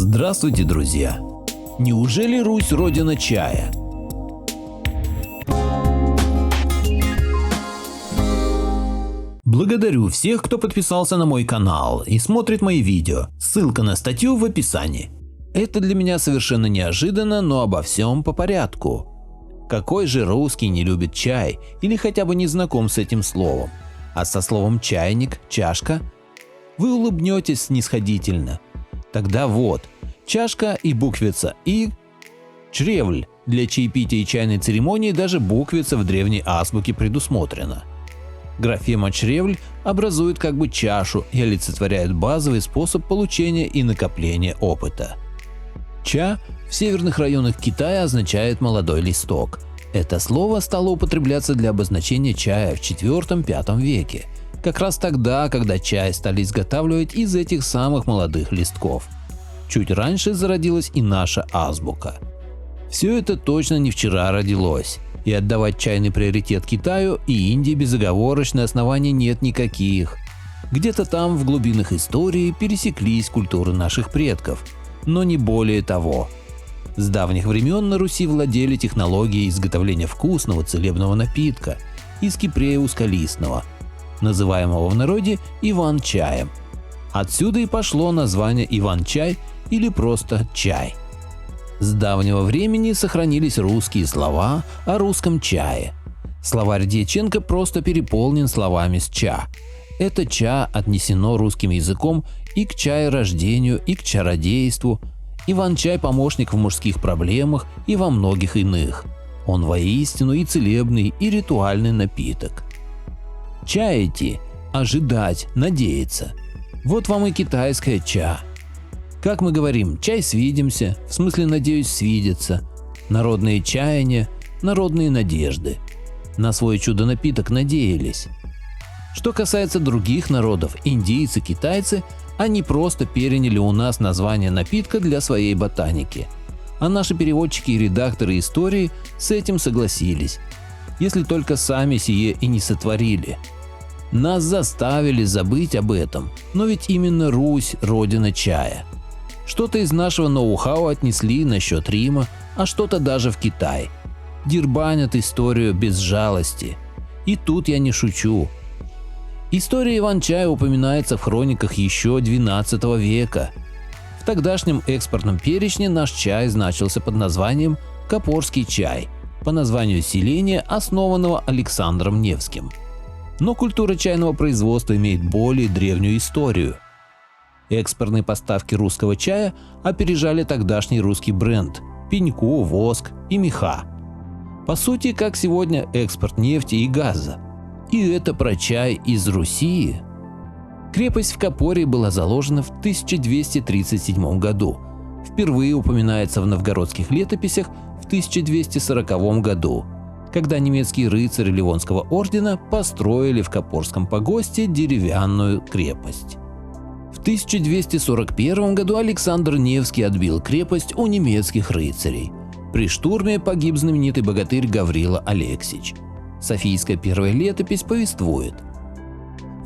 Здравствуйте, друзья! Неужели Русь родина чая? Благодарю всех, кто подписался на мой канал и смотрит мои видео. Ссылка на статью в описании. Это для меня совершенно неожиданно, но обо всем по порядку. Какой же русский не любит чай или хотя бы не знаком с этим словом? А со словом чайник, чашка? Вы улыбнетесь снисходительно. Тогда вот, чашка и буквица И. Чревль. Для чаепития и чайной церемонии даже буквица в древней азбуке предусмотрена. Графема чревль образует как бы чашу и олицетворяет базовый способ получения и накопления опыта. Ча в северных районах Китая означает молодой листок. Это слово стало употребляться для обозначения чая в IV-V веке, как раз тогда, когда чай стали изготавливать из этих самых молодых листков. Чуть раньше зародилась и наша азбука. Все это точно не вчера родилось, и отдавать чайный приоритет Китаю и Индии безоговорочно оснований нет никаких. Где-то там в глубинах истории пересеклись культуры наших предков, но не более того. С давних времен на Руси владели технологией изготовления вкусного целебного напитка из кипрея узколистного, называемого в народе Иван-чаем. Отсюда и пошло название Иван-чай или просто чай. С давнего времени сохранились русские слова о русском чае. Словарь Дьяченко просто переполнен словами с ча. Это ча отнесено русским языком и к чаерождению, и к чародейству. Иван-чай – помощник в мужских проблемах и во многих иных. Он воистину и целебный, и ритуальный напиток. Чаяти – ожидать, надеяться. Вот вам и китайская ча. Как мы говорим, чай свидимся, в смысле надеюсь свидеться. Народные чаяния, народные надежды. На свой чудо-напиток надеялись. Что касается других народов, индийцы, китайцы, они просто переняли у нас название напитка для своей ботаники. А наши переводчики и редакторы истории с этим согласились, если только сами сие и не сотворили. Нас заставили забыть об этом, но ведь именно Русь – родина чая. Что-то из нашего ноу-хау отнесли насчет Рима, а что-то даже в Китай. Дербанят историю без жалости. И тут я не шучу. История Иван-чая упоминается в хрониках еще XII века. В тогдашнем экспортном перечне наш чай значился под названием Копорский чай, по названию селения, основанного Александром Невским. Но культура чайного производства имеет более древнюю историю. Экспортные поставки русского чая опережали тогдашний русский бренд – пеньку, воск и меха. По сути, как сегодня экспорт нефти и газа. И это про чай из Руси. Крепость в Копорье была заложена в 1237 году. Впервые упоминается в новгородских летописях в 1240 году, когда немецкие рыцари Ливонского ордена построили в Копорском погосте деревянную крепость. В 1241 году Александр Невский отбил крепость у немецких рыцарей. При штурме погиб знаменитый богатырь Гаврила Алексич. Софийская первая летопись повествует.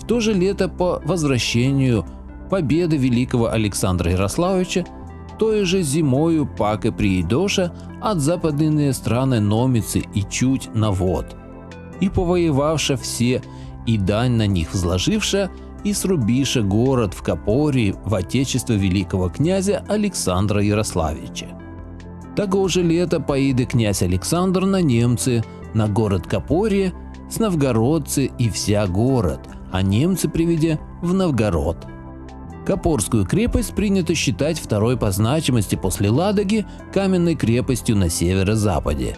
В то же лето по возвращению победы великого Александра Ярославича, той же зимою пака приидоша от западные страны Номицы и чуть на вод, и повоевавша все, и дань на них взложивша, и срубиша город в Копорье в отечество великого князя Александра Ярославича. Того же лета поиды князь Александр на немцы, на город Копорье, с новгородцы и вся город, а немцы приведя в Новгород. Копорскую крепость принято считать второй по значимости после Ладоги каменной крепостью на северо-западе.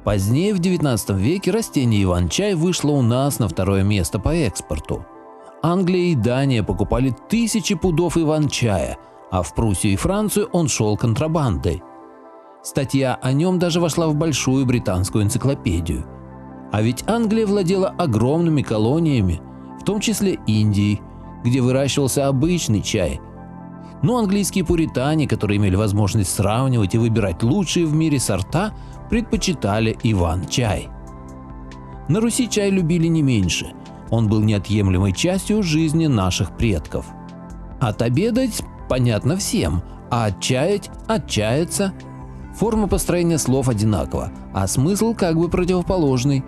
Позднее в XIX веке растение Иван-чай вышло у нас на второе место по экспорту. Англия и Дания покупали тысячи пудов Иван-чая, а в Пруссию и Францию он шел контрабандой. Статья о нем даже вошла в большую британскую энциклопедию. А ведь Англия владела огромными колониями, в том числе Индией, где выращивался обычный чай. Но английские пуритане, которые имели возможность сравнивать и выбирать лучшие в мире сорта, предпочитали Иван-чай. На Руси чай любили не меньше. Он был неотъемлемой частью жизни наших предков. Отобедать понятно всем, а отчаять – отчаяться. Форма построения слов одинакова, а смысл как бы противоположный.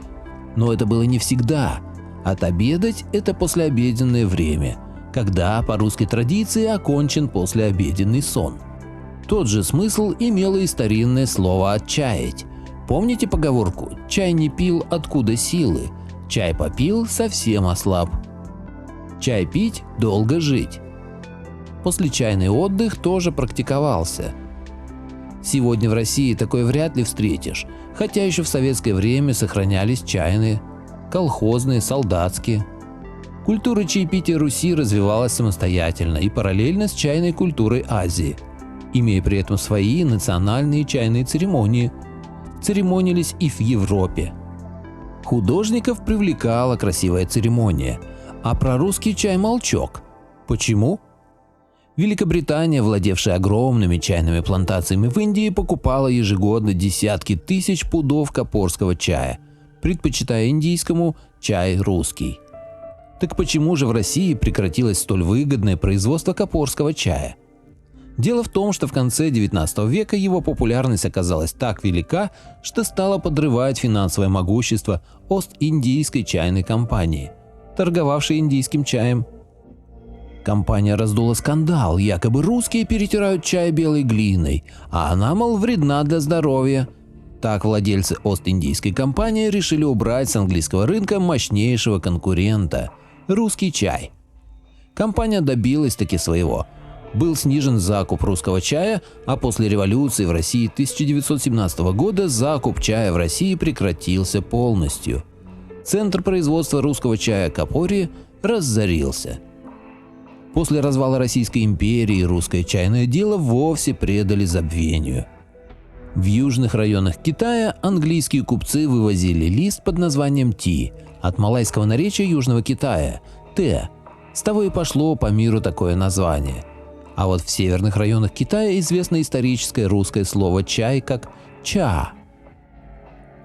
Но это было не всегда. Отобедать – это послеобеденное время, когда по русской традиции окончен послеобеденный сон. Тот же смысл имело и старинное слово «отчаять». Помните поговорку «чай не пил, откуда силы», «чай попил, совсем ослаб», «чай пить, долго жить». Послечайный отдых тоже практиковался. Сегодня в России такое вряд ли встретишь, хотя еще в советское время сохранялись чайные, колхозные, солдатские. Культура чаепития Руси развивалась самостоятельно и параллельно с чайной культурой Азии, имея при этом свои национальные чайные церемонии. Церемонились и в Европе. Художников привлекала красивая церемония, а про русский чай молчок. Почему? Великобритания, владевшая огромными чайными плантациями в Индии, покупала ежегодно десятки тысяч пудов капорского чая, предпочитая индийскому чай русский. Так почему же в России прекратилось столь выгодное производство капорского чая? Дело в том, что в конце XIX века его популярность оказалась так велика, что стала подрывать финансовое могущество Ост-Индийской чайной компании, торговавшей индийским чаем. Компания раздула скандал, якобы русские перетирают чай белой глиной, а она, мол, вредна для здоровья. Так владельцы Ост-Индийской компании решили убрать с английского рынка мощнейшего конкурента – русский чай. Компания добилась таки своего. Был снижен закуп русского чая, а после революции в России 1917 года закуп чая в России прекратился полностью. Центр производства русского чая Капори разорился. После развала Российской империи русское чайное дело вовсе предали забвению. В южных районах Китая английские купцы вывозили лист под названием ти, от малайского наречия Южного Китая – те. С того и пошло по миру такое название. А вот в северных районах Китая известно историческое русское слово «чай» как «ча».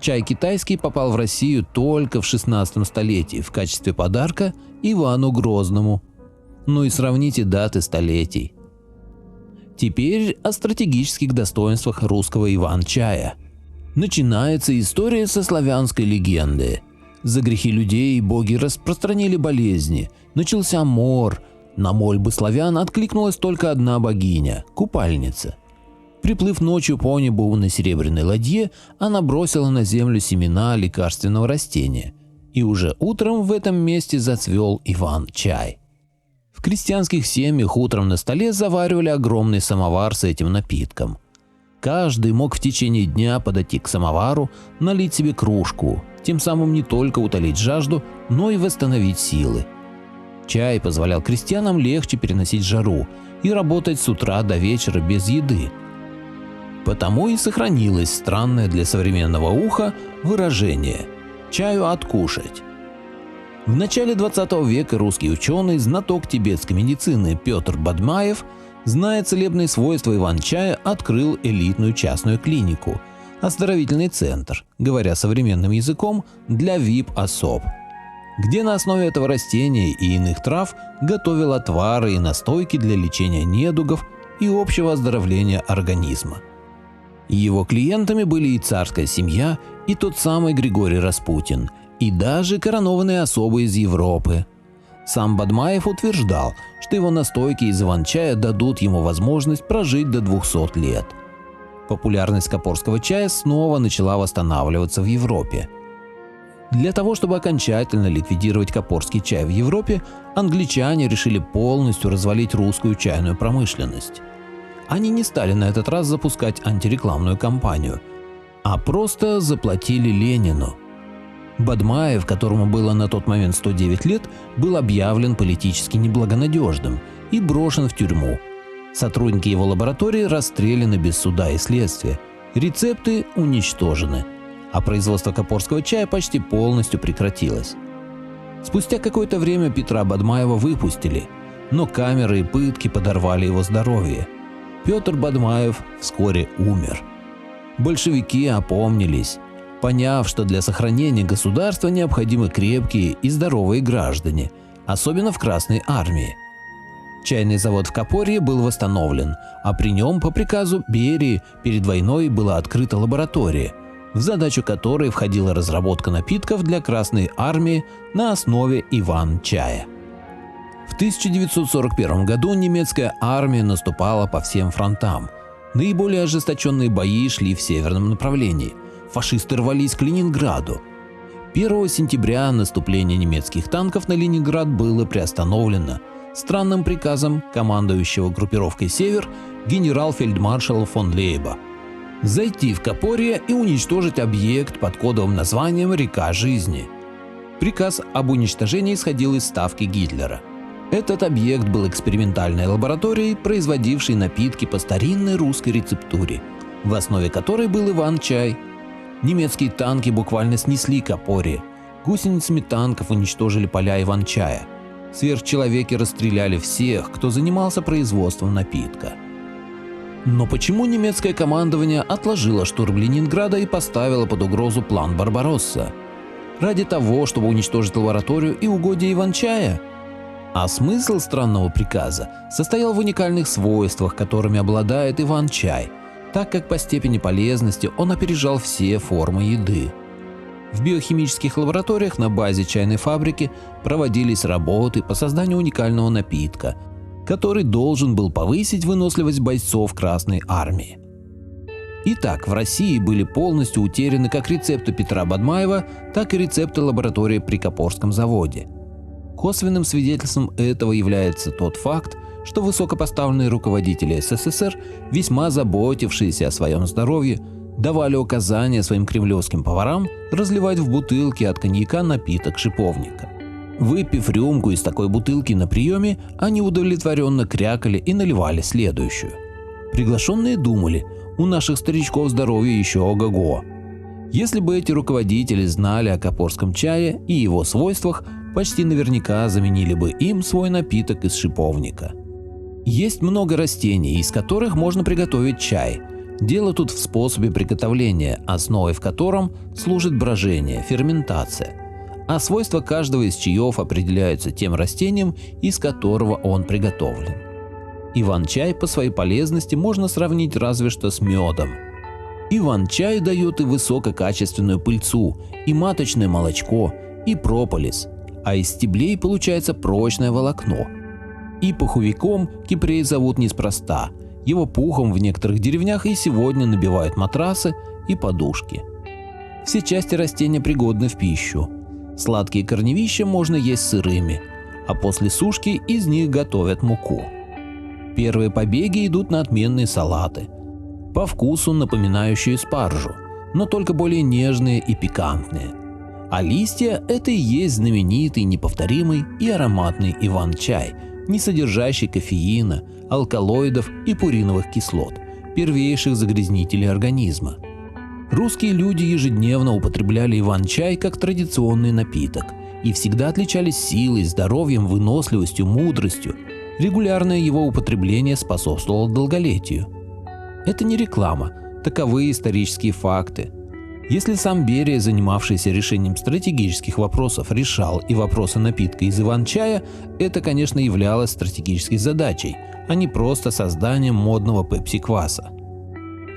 Чай китайский попал в Россию только в 16 столетии в качестве подарка Ивану Грозному. Ну и сравните даты столетий. Теперь о стратегических достоинствах русского Иван-чая. Начинается история со славянской легенды. За грехи людей боги распространили болезни, начался мор. На мольбы славян откликнулась только одна богиня – купальница. Приплыв ночью по небу на серебряной ладье, она бросила на землю семена лекарственного растения, и уже утром в этом месте зацвел Иван-чай. В крестьянских семьях утром на столе заваривали огромный самовар с этим напитком. Каждый мог в течение дня подойти к самовару, налить себе кружку, тем самым не только утолить жажду, но и восстановить силы. Чай позволял крестьянам легче переносить жару и работать с утра до вечера без еды. Потому и сохранилось странное для современного уха выражение «чаю откушать». В начале 20 века русский ученый, знаток тибетской медицины Петр Бадмаев, зная целебные свойства Иван-чая, открыл элитную частную клинику – оздоровительный центр, говоря современным языком, для VIP-особ, где на основе этого растения и иных трав готовил отвары и настойки для лечения недугов и общего оздоровления организма. Его клиентами были и царская семья, и тот самый Григорий Распутин, и даже коронованные особы из Европы. Сам Бадмаев утверждал, что его настойки из иван-чая дадут ему возможность прожить до 200 лет. Популярность капорского чая снова начала восстанавливаться в Европе. Для того, чтобы окончательно ликвидировать капорский чай в Европе, англичане решили полностью развалить русскую чайную промышленность. Они не стали на этот раз запускать антирекламную кампанию, а просто заплатили Ленину. Бадмаев, которому было на тот момент 109 лет, был объявлен политически неблагонадежным и брошен в тюрьму. Сотрудники его лаборатории расстреляны без суда и следствия, рецепты уничтожены, а производство капорского чая почти полностью прекратилось. Спустя какое-то время Петра Бадмаева выпустили, но камеры и пытки подорвали его здоровье. Петр Бадмаев вскоре умер. Большевики опомнились, поняв, что для сохранения государства необходимы крепкие и здоровые граждане, особенно в Красной армии. Чайный завод в Копорье был восстановлен, а при нем по приказу Берии перед войной была открыта лаборатория, в задачу которой входила разработка напитков для Красной Армии на основе иван-чая. В 1941 году немецкая армия наступала по всем фронтам. Наиболее ожесточенные бои шли в северном направлении. Фашисты рвались к Ленинграду. 1 сентября наступление немецких танков на Ленинград было приостановлено странным приказом командующего группировкой «Север» генерал-фельдмаршала фон Лейба зайти в Копорье и уничтожить объект под кодовым названием «Река жизни». Приказ об уничтожении исходил из ставки Гитлера. Этот объект был экспериментальной лабораторией, производившей напитки по старинной русской рецептуре, в основе которой был иван-чай. Немецкие танки буквально снесли Копорье. Гусеницами танков уничтожили поля иван-чая. Сверхчеловеки расстреляли всех, кто занимался производством напитка. Но почему немецкое командование отложило штурм Ленинграда и поставило под угрозу план Барбаросса? Ради того, чтобы уничтожить лабораторию и угодья иван-чая? А смысл странного приказа состоял в уникальных свойствах, которыми обладает иван-чай, так как по степени полезности он опережал все формы еды. В биохимических лабораториях на базе чайной фабрики проводились работы по созданию уникального напитка, который должен был повысить выносливость бойцов Красной Армии. Итак, в России были полностью утеряны как рецепты Петра Бадмаева, так и рецепты лаборатории при Копорском заводе. Косвенным свидетельством этого является тот факт, что высокопоставленные руководители СССР, весьма заботившиеся о своем здоровье, давали указания своим кремлевским поварам разливать в бутылки от коньяка напиток шиповника. Выпив рюмку из такой бутылки на приеме, они удовлетворенно крякали и наливали следующую. Приглашенные думали, у наших старичков здоровье еще ого-го. Если бы эти руководители знали о копорском чае и его свойствах, почти наверняка заменили бы им свой напиток из шиповника. Есть много растений, из которых можно приготовить чай. Дело тут в способе приготовления, основой в котором служит брожение, ферментация. А свойства каждого из чаев определяются тем растением, из которого он приготовлен. Иван-чай по своей полезности можно сравнить разве что с медом. Иван-чай дает и высококачественную пыльцу, и маточное молочко, и прополис, а из стеблей получается прочное волокно. И пуховиком кипрей зовут неспроста. Его пухом в некоторых деревнях и сегодня набивают матрасы и подушки. Все части растения пригодны в пищу. Сладкие корневища можно есть сырыми, а после сушки из них готовят муку. Первые побеги идут на отменные салаты, по вкусу напоминающие спаржу, но только более нежные и пикантные. А листья – это и есть знаменитый, неповторимый и ароматный иван-чай, не содержащий кофеина, алкалоидов и пуриновых кислот, первейших загрязнителей организма. Русские люди ежедневно употребляли иван-чай как традиционный напиток и всегда отличались силой, здоровьем, выносливостью, мудростью. Регулярное его употребление способствовало долголетию. Это не реклама, таковы исторические факты. Если сам Берия, занимавшийся решением стратегических вопросов, решал и вопросы напитка из иван-чая, это, конечно, являлось стратегической задачей, а не просто созданием модного пепси-кваса.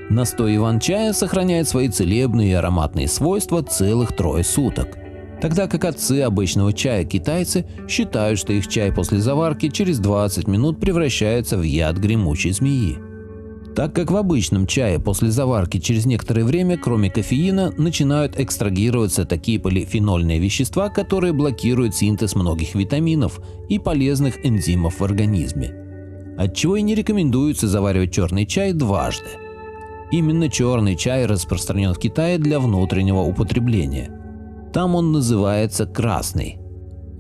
Настой иван-чая сохраняет свои целебные и ароматные свойства целых 3 суток. Тогда как отцы обычного чая, китайцы, считают, что их чай после заварки через 20 минут превращается в яд гремучей змеи. Так как в обычном чае после заварки через некоторое время, кроме кофеина, начинают экстрагироваться такие полифенольные вещества, которые блокируют синтез многих витаминов и полезных энзимов в организме. Отчего и не рекомендуется заваривать черный чай дважды. Именно черный чай распространен в Китае для внутреннего употребления. Там он называется красный.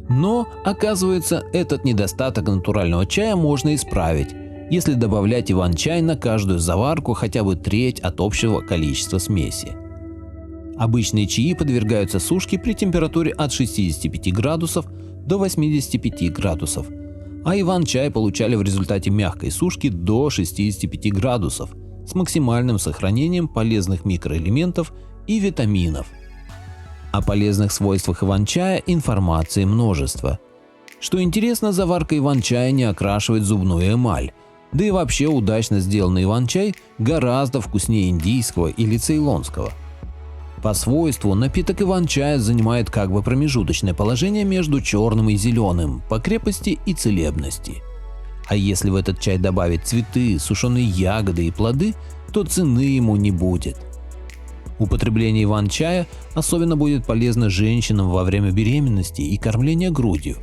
Но, оказывается, этот недостаток натурального чая можно исправить, если добавлять иван-чай на каждую заварку хотя бы треть от общего количества смеси. Обычные чаи подвергаются сушке при температуре от 65 градусов до 85 градусов, а иван-чай получали в результате мягкой сушки до 65 градусов с максимальным сохранением полезных микроэлементов и витаминов. О полезных свойствах иван-чая информации множество. Что интересно, заварка иван-чая не окрашивает зубную эмаль. Да и вообще удачно сделанный иван-чай гораздо вкуснее индийского или цейлонского. По свойству напиток иван-чая занимает как бы промежуточное положение между черным и зеленым по крепости и целебности. А если в этот чай добавить цветы, сушеные ягоды и плоды, то цены ему не будет. Употребление иван-чая особенно будет полезно женщинам во время беременности и кормления грудью.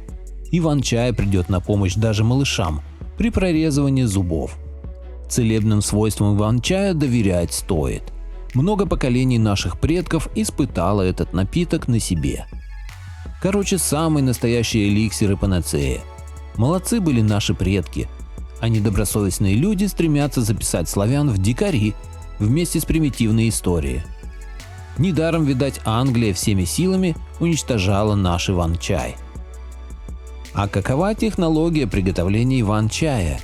Иван-чай придет на помощь даже малышам при прорезывании зубов. Целебным свойствам иван-чая доверять стоит. Много поколений наших предков испытало этот напиток на себе. Короче, самый настоящий эликсир и панацея. Молодцы были наши предки. А недобросовестные люди стремятся записать славян в дикари вместе с примитивной историей. Недаром, видать, Англия всеми силами уничтожала наш иван-чай. А какова технология приготовления иван-чая?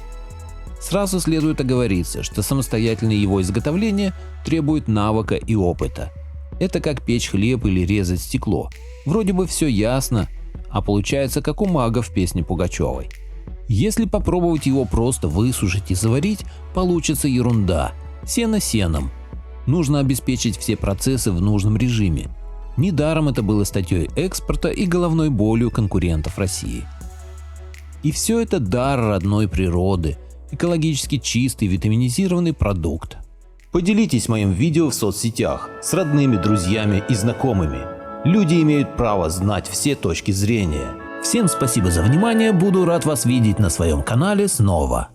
Сразу следует оговориться, что самостоятельное его изготовление требует навыка и опыта. Это как печь хлеб или резать стекло. Вроде бы все ясно, а получается как у мага в песне Пугачевой. Если попробовать его просто высушить и заварить, получится ерунда. Сено сеном. Нужно обеспечить все процессы в нужном режиме. Недаром это было статьей экспорта и головной болью конкурентов России. И все это дар родной природы, экологически чистый витаминизированный продукт. Поделитесь моим видео в соцсетях с родными, друзьями и знакомыми. Люди имеют право знать все точки зрения. Всем спасибо за внимание, буду рад вас видеть на своем канале снова.